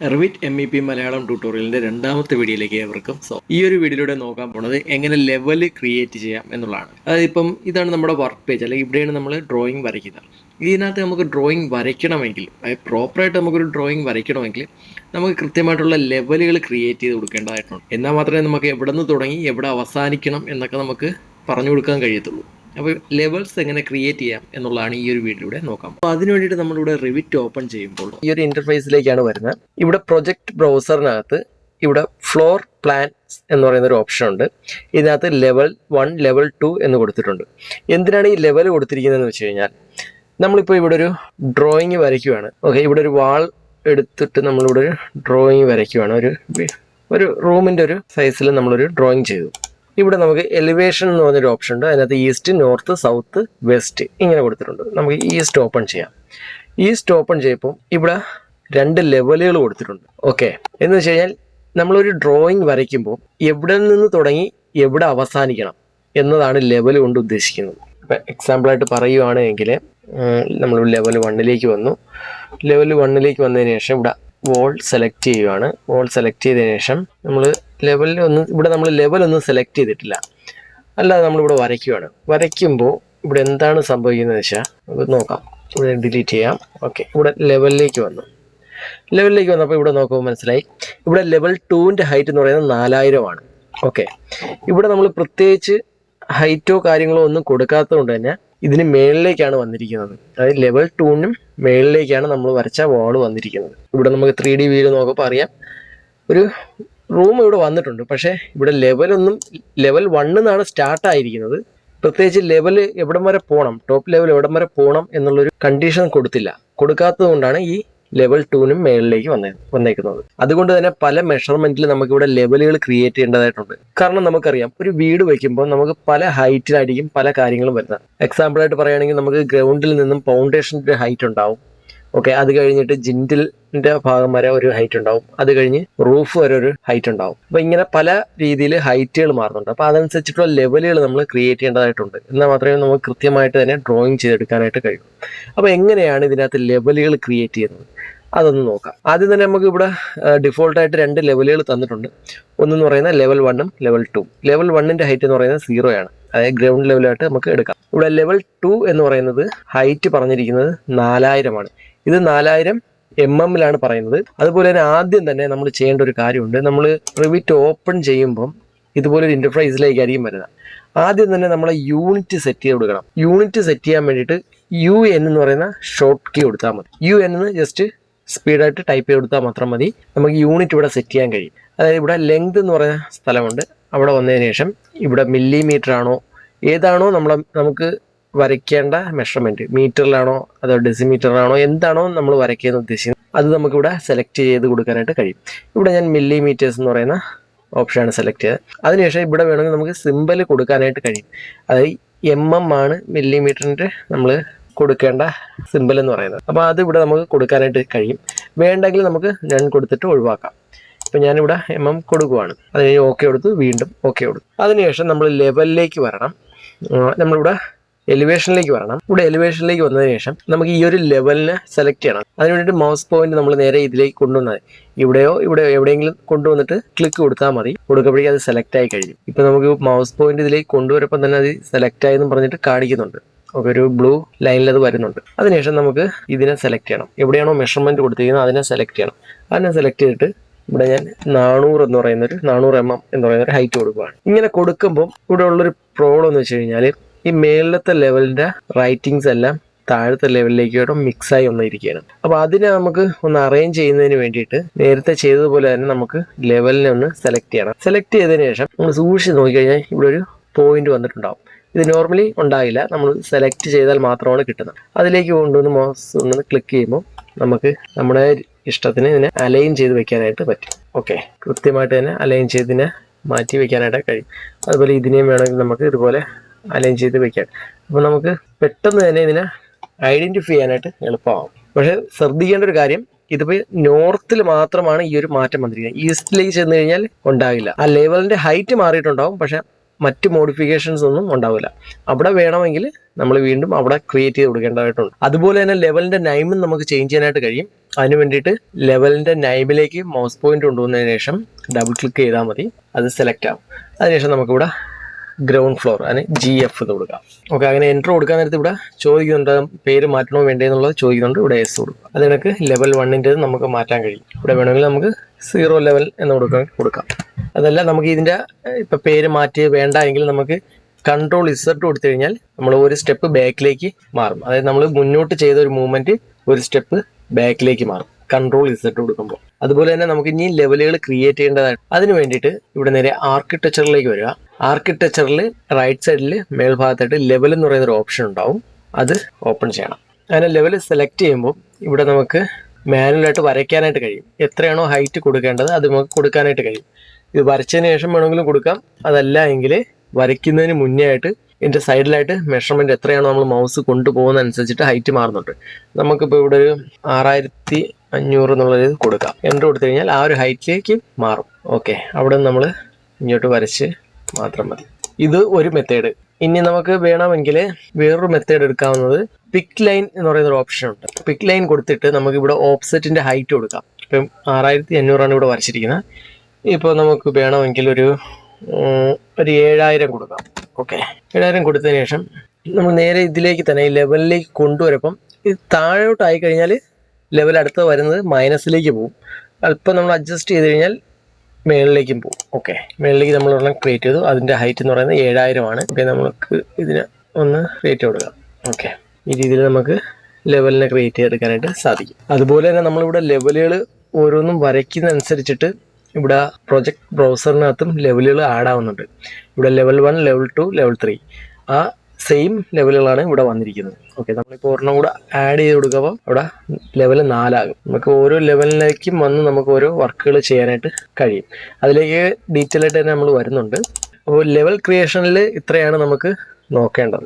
Revit MEP Malayalam ട്യൂട്ടോറിയലിൻ്റെ രണ്ടാമത്തെ വീഡിയോയിലേക്ക് ഏവർക്കും ഈ ഒരു വീഡിയോയിലൂടെ നോക്കാൻ പോണത് എങ്ങനെ ലെവൽ ക്രിയേറ്റ് ചെയ്യാം എന്നുള്ളതാണ്. അതായത് ഇപ്പം ഇതാണ് നമ്മുടെ വർക്ക് പേജ്, അല്ലെങ്കിൽ ഇവിടെയാണ് നമ്മൾ ഡ്രോയിങ് വരയ്ക്കുന്നത്. ഇതിനകത്ത് നമുക്ക് ഡ്രോയിങ് വരയ്ക്കണമെങ്കിൽ, അതായത് പ്രോപ്പറായിട്ട് നമുക്കൊരു ഡ്രോയിങ് വരയ്ക്കണമെങ്കിൽ നമുക്ക് കൃത്യമായിട്ടുള്ള ലെവലുകൾ ക്രിയേറ്റ് ചെയ്ത് കൊടുക്കേണ്ടതായിട്ടുണ്ട്. എന്നാൽ മാത്രമേ നമുക്ക് എവിടെ നിന്ന് തുടങ്ങി എവിടെ അവസാനിക്കണം എന്നൊക്കെ നമുക്ക് പറഞ്ഞു കൊടുക്കാൻ കഴിയത്തുള്ളൂ. അപ്പോൾ ലെവൽസ് എങ്ങനെ ക്രിയേറ്റ് ചെയ്യാം എന്നുള്ളതാണ് ഈ ഒരു വീഡിയോയിലൂടെ നോക്കാം. അപ്പോൾ അതിന് വേണ്ടിയിട്ട് നമ്മളിവിടെ റിവിറ്റ് ഓപ്പൺ ചെയ്യുമ്പോൾ ഈ ഒരു ഇൻ്റർഫേസിലേക്കാണ് വരുന്നത്. ഇവിടെ പ്രൊജക്ട് ബ്രൗസറിനകത്ത് ഇവിടെ ഫ്ലോർ പ്ലാൻസ് എന്ന് പറയുന്ന ഒരു ഓപ്ഷൻ ഉണ്ട്. ഇതിനകത്ത് ലെവൽ 1, ലെവൽ 2 എന്ന് കൊടുത്തിട്ടുണ്ട്. എന്തിനാണ് ഈ ലെവൽ കൊടുത്തിരിക്കുന്നതെന്ന് വെച്ച് കഴിഞ്ഞാൽ, നമ്മളിപ്പോൾ ഇവിടെ ഒരു ഡ്രോയിങ് വരയ്ക്കുകയാണ്. ഓക്കെ, ഇവിടെ ഒരു വാൾ എടുത്തിട്ട് നമ്മളിവിടെ ഒരു ഡ്രോയിങ് വരയ്ക്കുകയാണ്. ഒരു റൂമിൻ്റെ ഒരു സൈസിൽ നമ്മളൊരു ഡ്രോയിങ് ചെയ്തു. ഇവിടെ നമുക്ക് എലിവേഷൻ എന്ന് പറഞ്ഞൊരു ഓപ്ഷൻ ഉണ്ട്. അതിനകത്ത് ഈസ്റ്റ്, നോർത്ത്, സൗത്ത്, വെസ്റ്റ് ഇങ്ങനെ കൊടുത്തിട്ടുണ്ട്. നമുക്ക് ഈസ്റ്റ് ഓപ്പൺ ചെയ്യാം. ഈസ്റ്റ് ഓപ്പൺ ചെയ്യുമ്പോൾ ഇവിടെ 2 ലെവലുകൾ കൊടുത്തിട്ടുണ്ട്. ഓക്കെ, എന്ന് വെച്ച് കഴിഞ്ഞാൽ നമ്മളൊരു ഡ്രോയിങ് വരയ്ക്കുമ്പോൾ എവിടെ നിന്ന് തുടങ്ങി എവിടെ അവസാനിക്കണം എന്നതാണ് ലെവൽ കൊണ്ട് ഉദ്ദേശിക്കുന്നത്. ഇപ്പം എക്സാമ്പിളായിട്ട് പറയുകയാണെങ്കിൽ നമ്മൾ ലെവൽ 1ലേക്ക് വന്നു. ലെവൽ 1ലേക്ക് വന്നതിന് ശേഷം ഇവിടെ വോൾ സെലക്ട് ചെയ്യുകയാണ്. വോൾ സെലക്ട് ചെയ്തതിന് ശേഷം നമ്മൾ നമ്മൾ ലെവലൊന്നും സെലക്ട് ചെയ്തിട്ടില്ല, അല്ലാതെ നമ്മളിവിടെ വരയ്ക്കുകയാണ്. വരയ്ക്കുമ്പോൾ ഇവിടെ എന്താണ് സംഭവിക്കുന്നത് വെച്ചാൽ നമുക്ക് നോക്കാം. ഇവിടെ ഡിലീറ്റ് ചെയ്യാം. ഓക്കെ, ഇവിടെ ലെവലിലേക്ക് വന്നപ്പോൾ ഇവിടെ നോക്കുമ്പോൾ മനസ്സിലായി, ഇവിടെ ലെവൽ 2ൻ്റെ ഹൈറ്റ് എന്ന് പറയുന്നത് 4000 ആണ്. ഓക്കെ, ഇവിടെ നമ്മൾ പ്രത്യേകിച്ച് ഹൈറ്റോ കാര്യങ്ങളോ ഒന്നും കൊടുക്കാത്തത് കൊണ്ട് തന്നെ ഇതിന് മേളിലേക്കാണ് വന്നിരിക്കുന്നത്. അതായത് ലെവൽ 2നും മേളിലേക്കാണ് നമ്മൾ വരച്ച വാൾ വന്നിരിക്കുന്നത്. ഇവിടെ നമുക്ക് 3D വ്യൂ നോക്കുമ്പോൾ അറിയാം, ഒരു റൂം ഇവിടെ വന്നിട്ടുണ്ട്. പക്ഷേ ഇവിടെ ലെവൽ 1 എന്നാണ് സ്റ്റാർട്ടായിരിക്കുന്നത്. പ്രത്യേകിച്ച് ലെവൽ എവിടം വരെ പോകണം, ടോപ്പ് ലെവൽ എവിടം വരെ പോകണം എന്നുള്ളൊരു കണ്ടീഷൻ കൊടുക്കാത്തത് കൊണ്ടാണ് ഈ ലെവൽ 2നും മേളിലേക്ക് വന്നേക്കുന്നത്. അതുകൊണ്ട് തന്നെ പല മെഷർമെന്റിൽ നമുക്കിവിടെ ലെവലുകൾ ക്രിയേറ്റ് ചെയ്യേണ്ടതായിട്ടുണ്ട്. കാരണം നമുക്കറിയാം, ഒരു വീട് വയ്ക്കുമ്പോൾ നമുക്ക് പല ഹൈറ്റിലായിരിക്കും പല കാര്യങ്ങളും വരുന്നത്. എക്സാമ്പിളായിട്ട് പറയുകയാണെങ്കിൽ നമുക്ക് ഗ്രൗണ്ടിൽ നിന്നും ഫൗണ്ടേഷൻ്റെ ഹൈറ്റ് ഉണ്ടാവും. ഓക്കെ, അത് കഴിഞ്ഞിട്ട് ജിൻറ്റിലിൻ്റെ ഭാഗം വരെ ഒരു ഹൈറ്റ് ഉണ്ടാവും. അത് കഴിഞ്ഞ് റൂഫ് വരെ ഒരു ഹൈറ്റ് ഉണ്ടാവും. അപ്പോൾ ഇങ്ങനെ പല രീതിയിൽ ഹൈറ്റുകൾ മാറുന്നുണ്ട്. അപ്പോൾ അതനുസരിച്ചിട്ടുള്ള ലെവലുകൾ നമ്മൾ ക്രിയേറ്റ് ചെയ്യേണ്ടതായിട്ടുണ്ട്. എന്നാൽ മാത്രമേ നമുക്ക് കൃത്യമായിട്ട് തന്നെ ഡ്രോയിങ് ചെയ്തെടുക്കാനായിട്ട് കഴിയൂ. അപ്പോൾ എങ്ങനെയാണ് ഇതിനകത്ത് ലെവലുകൾ ക്രിയേറ്റ് ചെയ്യുന്നത് അതൊന്ന് നോക്കാം. ആദ്യം തന്നെ നമുക്ക് ഇവിടെ ഡിഫോൾട്ടായിട്ട് 2 ലെവലുകൾ തന്നിട്ടുണ്ട്. ഒന്നെന്ന് പറയുന്നത് ലെവൽ 1ഉം ലെവൽ 2. ലെവൽ 1ൻ്റെ ഹൈറ്റ് എന്ന് പറയുന്നത് 0 ആണ്. അതായത് ഗ്രൗണ്ട് ലെവലായിട്ട് നമുക്ക് എടുക്കാം. ഇവിടെ ലെവൽ 2 എന്ന് പറയുന്നത് ഹൈറ്റ് പറഞ്ഞിരിക്കുന്നത് 4000 ആണ്. ഇത് 4000 mm പറയുന്നത്. അതുപോലെ തന്നെ ആദ്യം തന്നെ നമ്മൾ ചെയ്യേണ്ട ഒരു കാര്യമുണ്ട്. നമ്മൾ റിവിറ്റ് ഓപ്പൺ ചെയ്യുമ്പം ഇതുപോലൊരു ഇൻ്റർഫേസിലേക്കായിരിക്കും വരുന്നത്. ആദ്യം തന്നെ നമ്മളെ യൂണിറ്റ് സെറ്റ് ചെയ്ത് കൊടുക്കണം. യൂണിറ്റ് സെറ്റ് ചെയ്യാൻ വേണ്ടിയിട്ട് UN എന്ന് പറയുന്ന ഷോർട്ട് കീ കൊടുത്താൽ മതി. UN എന്ന് ജസ്റ്റ് സ്പീഡായിട്ട് ടൈപ്പ് ചെയ്ത് കൊടുത്താൽ മാത്രം മതി. നമുക്ക് യൂണിറ്റ് ഇവിടെ സെറ്റ് ചെയ്യാൻ കഴിയും. അതായത് ഇവിടെ ലെങ്ത് എന്ന് പറയുന്ന സ്ഥലമുണ്ട്. അവിടെ വന്നതിന് ശേഷം ഇവിടെ മില്ലിമീറ്റർ ആണോ ഏതാണോ നമുക്ക് വരയ്ക്കേണ്ട മെഷർമെൻറ്റ്, മീറ്ററിലാണോ അതോ ഡെസിമീറ്ററിലാണോ എന്താണോ നമ്മൾ വരയ്ക്കുന്നത് ഉദ്ദേശിക്കുന്നത് അത് നമുക്കിവിടെ സെലക്ട് ചെയ്ത് കൊടുക്കാനായിട്ട് കഴിയും. ഇവിടെ ഞാൻ മില്ലിമീറ്റേഴ്സ് എന്ന് പറയുന്ന ഓപ്ഷനാണ് സെലക്ട് ചെയ്തത്. അതിനുശേഷം ഇവിടെ വേണമെങ്കിൽ നമുക്ക് സിമ്പൽ കൊടുക്കാനായിട്ട് കഴിയും. അതായത് MM ആണ് മില്ലിമീറ്ററിൻ്റെ നമ്മൾ കൊടുക്കേണ്ട സിമ്പൽ എന്ന് പറയുന്നത്. അപ്പോൾ അത് ഇവിടെ നമുക്ക് കൊടുക്കാനായിട്ട് കഴിയും. വേണ്ടെങ്കിൽ നമുക്ക് ഞാൻ കൊടുത്തിട്ട് ഒഴിവാക്കാം. ഇപ്പം ഞാനിവിടെ MM കൊടുക്കുവാണ്. അത് കഴിഞ്ഞ് ഓക്കെ കൊടുത്തു, വീണ്ടും ഓക്കെ കൊടുത്തു. അതിനുശേഷം നമ്മൾ ലെവലിലേക്ക് വരണം. നമ്മളിവിടെ എലിവേഷനിലേക്ക് വരണം. ഇവിടെ എലിവേഷനിലേക്ക് വന്നതിന് ശേഷം നമുക്ക് ഈ ഒരു ലെവലിനെ സെലക്ട് ചെയ്യണം. അതിന് വേണ്ടിയിട്ട് മൗസ് പോയിന്റ് നമ്മൾ നേരെ ഇതിലേക്ക് കൊണ്ടുവന്നാൽ ഇവിടെ എവിടെയെങ്കിലും കൊണ്ടുവന്നിട്ട് ക്ലിക്ക് കൊടുത്താൽ മതി. കൊടുക്കുമ്പോഴേക്കും അത് സെലക്ട് ആയി കഴിയും. ഇപ്പം നമുക്ക് മൗസ് പോയിന്റ് ഇതിലേക്ക് കൊണ്ടുവരപ്പം തന്നെ അത് സെലക്ട് ആയെന്ന് പറഞ്ഞിട്ട് കാണിക്കുന്നുണ്ട്. ഒക്കെ ഒരു ബ്ലൂ ലൈനിൽ അത് വരുന്നുണ്ട്. അതിനുശേഷം നമുക്ക് ഇതിനെ സെലക്ട് ചെയ്യണം. എവിടെയാണോ മെഷർമെന്റ് കൊടുത്തിരിക്കുന്നത് അതിനെ സെലക്ട് ചെയ്യണം. അതിനെ സെലക്ട് ചെയ്തിട്ട് ഇവിടെ ഞാൻ 400 എന്ന് പറയുന്നൊരു 400 mm എന്ന് പറയുന്നൊരു ഹൈറ്റ് കൊടുക്കുകയാണ്. ഇങ്ങനെ കൊടുക്കുമ്പോൾ ഇവിടെ ഉള്ളൊരു പ്രോബ്ലം എന്ന് വെച്ച് കഴിഞ്ഞാൽ, ഈ മേളിലത്തെ ലെവലിൻ്റെ റൈറ്റിങ്സ് എല്ലാം താഴത്തെ ലെവലിലേക്ക് മിക്സായി ഒന്നിരിക്കുകയാണ്. അപ്പോൾ അതിനെ നമുക്ക് ഒന്ന് അറേഞ്ച് ചെയ്യുന്നതിന് വേണ്ടിയിട്ട് നേരത്തെ ചെയ്തതുപോലെ തന്നെ നമുക്ക് ലെവലിനെ ഒന്ന് സെലക്ട് ചെയ്യണം. സെലക്ട് ചെയ്തതിന് ശേഷം നമ്മൾ സൂക്ഷിച്ച് നോക്കിക്കഴിഞ്ഞാൽ ഇവിടെ ഒരു പോയിന്റ് വന്നിട്ടുണ്ടാവും. ഇത് നോർമലി ഉണ്ടാകില്ല, നമ്മൾ സെലക്ട് ചെയ്താൽ മാത്രമാണ് കിട്ടുന്നത്. അതിലേക്ക് കൊണ്ടുവന്ന് മൗസ് ഒന്ന് ക്ലിക്ക് ചെയ്യുമ്പോൾ നമുക്ക് നമ്മുടെ ഇഷ്ടത്തിന് ഇതിനെ അലൈൻ ചെയ്ത് വെക്കാനായിട്ട് പറ്റും. ഓക്കെ, കൃത്യമായിട്ട് തന്നെ അലൈൻ ചെയ്തിനെ മാറ്റി വെക്കാനായിട്ട് കഴിയും. അതുപോലെ ഇതിനെയും വേണമെങ്കിൽ നമുക്ക് ഇതുപോലെ അലൈൻ ചെയ്ത് വെക്കാം. അപ്പോൾ നമുക്ക് പെട്ടെന്ന് തന്നെ ഇതിനെ ഐഡൻറ്റിഫൈ ചെയ്യാനായിട്ട് എളുപ്പമാകും. പക്ഷേ ശ്രദ്ധിക്കേണ്ട ഒരു കാര്യം, ഇതിപ്പോൾ നോർത്തിൽ മാത്രമാണ് ഈ ഒരു മാറ്റം വന്നിരിക്കുന്നത്. ഈസ്റ്റിലേക്ക് ചെന്ന് കഴിഞ്ഞാൽ ഉണ്ടാകില്ല. ആ ലെവലിൻ്റെ ഹൈറ്റ് മാറിയിട്ടുണ്ടാവും, പക്ഷേ മറ്റ് മോഡിഫിക്കേഷൻസ് ഒന്നും ഉണ്ടാവില്ല. അവിടെ വേണമെങ്കിൽ നമ്മൾ വീണ്ടും അവിടെ ക്രിയേറ്റ് ചെയ്ത് കൊടുക്കേണ്ടതായിട്ടുണ്ട്. അതുപോലെ തന്നെ ലെവലിൻ്റെ നൈമും നമുക്ക് ചേഞ്ച് ചെയ്യാനായിട്ട് കഴിയും. അതിന് വേണ്ടിയിട്ട് ലെവലിൻ്റെ നൈബിലേക്ക് മൗസ് പോയിന്റ് കൊണ്ടുവന്നതിന് ശേഷം ഡബിൾ ക്ലിക്ക് ചെയ്താൽ മതി, അത് സെലക്ട് ആവും. അതിനുശേഷം നമുക്കിവിടെ ഗ്രൗണ്ട് ഫ്ലോർ അതിന് GF എന്ന് കൊടുക്കാം. ഓക്കെ, അങ്ങനെ എൻ്റർ കൊടുക്കാൻ നേരത്ത് ഇവിടെ ചോദിക്കുന്നുണ്ട് പേര് മാറ്റണോ വേണ്ടേ എന്നുള്ളത് ചോദിക്കുന്നുണ്ട്. ഇവിടെ S കൊടുക്കും. അത് കണക്ക് ലെവൽ 1ൻ്റെ നമുക്ക് മാറ്റാൻ കഴിയും. ഇവിടെ വേണമെങ്കിൽ നമുക്ക് 0 ലെവൽ എന്ന് കൊടുക്കാം. അതല്ല നമുക്ക് ഇതിൻ്റെ ഇപ്പം പേര് മാറ്റി വേണ്ട എങ്കിൽ നമുക്ക് Ctrl Z കൊടുത്തു കഴിഞ്ഞാൽ നമ്മൾ ഒരു സ്റ്റെപ്പ് ബാക്കിലേക്ക് മാറും. അതായത് നമ്മൾ മുന്നോട്ട് ചെയ്ത ഒരു മൂവ്മെൻറ്റ് ഒരു സ്റ്റെപ്പ് ബാക്കിലേക്ക് മാറും Ctrl Z കൊടുക്കുമ്പോൾ. അതുപോലെ തന്നെ നമുക്ക് ഇനി ലെവലുകൾ ക്രിയേറ്റ് ചെയ്യേണ്ടതായിട്ട് അതിന് വേണ്ടിയിട്ട് ഇവിടെ നേരെ ആർക്കിടെക്ചറിലേക്ക് വരിക. ആർക്കിടെക്ചറിൽ റൈറ്റ് സൈഡിൽ മേൽഭാഗത്തായിട്ട് ലെവൽ എന്ന് പറയുന്ന ഒരു ഓപ്ഷൻ ഉണ്ടാവും, അത് ഓപ്പൺ ചെയ്യണം. അങ്ങനെ ലെവൽ സെലക്ട് ചെയ്യുമ്പോൾ ഇവിടെ നമുക്ക് മാനുവലായിട്ട് വരയ്ക്കാനായിട്ട് കഴിയും. എത്രയാണോ ഹൈറ്റ് കൊടുക്കേണ്ടത് അത് നമുക്ക് കൊടുക്കാനായിട്ട് കഴിയും. ഇത് വരച്ചതിന് ശേഷം വേണമെങ്കിലും കൊടുക്കാം. അതല്ല എങ്കിൽ വരയ്ക്കുന്നതിന് മുന്നേ ആയിട്ട് ഇതിൻ്റെ സൈഡിലായിട്ട് മെഷർമെൻറ്റ് എത്രയാണോ നമ്മൾ മൗസ് കൊണ്ടുപോകുന്ന അനുസരിച്ചിട്ട് ഹൈറ്റ് മാറുന്നുണ്ട്. നമുക്കിപ്പോൾ ഇവിടെ ഒരു 6500 എന്നുള്ളത് കൊടുക്കാം. എൻ്റർ കൊടുത്തു കഴിഞ്ഞാൽ ആ ഒരു ഹൈറ്റിലേക്ക് മാറും. ഓക്കെ, അവിടെ നിന്ന് നമ്മൾ ഇങ്ങോട്ട് വരച്ച് മാത്രം മതി. ഇത് ഒരു മെത്തേഡ്. ഇനി നമുക്ക് വേണമെങ്കിൽ വേറൊരു മെത്തേഡ് എടുക്കാവുന്നത് പിക്ക് ലൈൻ എന്ന് പറയുന്ന ഒരു ഓപ്ഷൻ ഉണ്ട്. പിക്ക് ലൈൻ കൊടുത്തിട്ട് നമുക്ക് ഇവിടെ ഓഫ്സെറ്റിൻ്റെ ഹൈറ്റ് കൊടുക്കാം. ഇപ്പം 6500 ഇവിടെ വരച്ചിരിക്കുന്നത്. ഇപ്പോൾ നമുക്ക് വേണമെങ്കിൽ ഒരു 7000 കൊടുക്കാം. ഓക്കെ, 7000 കൊടുത്തതിന് ശേഷം നമ്മൾ നേരെ ഇതിലേക്ക് തന്നെ ഈ ലെവലിലേക്ക് കൊണ്ടുവരപ്പം ഇത് താഴോട്ടായി കഴിഞ്ഞാൽ ലെവൽ അടുത്ത് വരുന്നത് മൈനസിലേക്ക് പോകും. അല്പം നമ്മൾ അഡ്ജസ്റ്റ് ചെയ്ത് കഴിഞ്ഞാൽ മേളിലേക്കും പോകും. ഓക്കെ, മേളിലേക്ക് നമ്മൾ ഒരെണ്ണം ക്രിയേറ്റ് ചെയ്തു. അതിൻ്റെ ഹൈറ്റ് എന്ന് പറയുന്നത് 7000 ഓക്കെ, നമുക്ക് ഇതിന് ഒന്ന് ക്രിയേറ്റ് കൊടുക്കാം. ഓക്കെ, ഈ രീതിയിൽ നമുക്ക് ലെവലിനെ ക്രിയേറ്റ് ചെയ്തെടുക്കാനായിട്ട് സാധിക്കും. അതുപോലെ തന്നെ നമ്മളിവിടെ ലെവലുകൾ ഓരോന്നും വരയ്ക്കുന്നതനുസരിച്ചിട്ട് ഇവിടെ പ്രൊജക്ട് ബ്രൗസറിനകത്തും ലെവലുകൾ ആഡ് ആവുന്നുണ്ട്. ഇവിടെ ലെവൽ 1, ലെവൽ 2, ലെവൽ 3 ആ സെയിം ലെവലുകളാണ് ഇവിടെ വന്നിരിക്കുന്നത്. ഓക്കെ, നമ്മളിപ്പോൾ ഒരെണ്ണം കൂടെ ആഡ് ചെയ്ത് കൊടുക്കുമ്പോൾ അവിടെ ലെവൽ 4 ആകും. നമുക്ക് ഓരോ ലെവലിലേക്കും വന്ന് നമുക്ക് ഓരോ വർക്കുകൾ ചെയ്യാനായിട്ട് കഴിയും. അതിലേക്ക് ഡീറ്റെയിൽ ആയിട്ട് തന്നെ നമ്മൾ വരുന്നുണ്ട്. അപ്പോൾ ലെവൽ ക്രിയേഷനിൽ ഇത്രയാണ് നമുക്ക് നോക്കേണ്ടത്.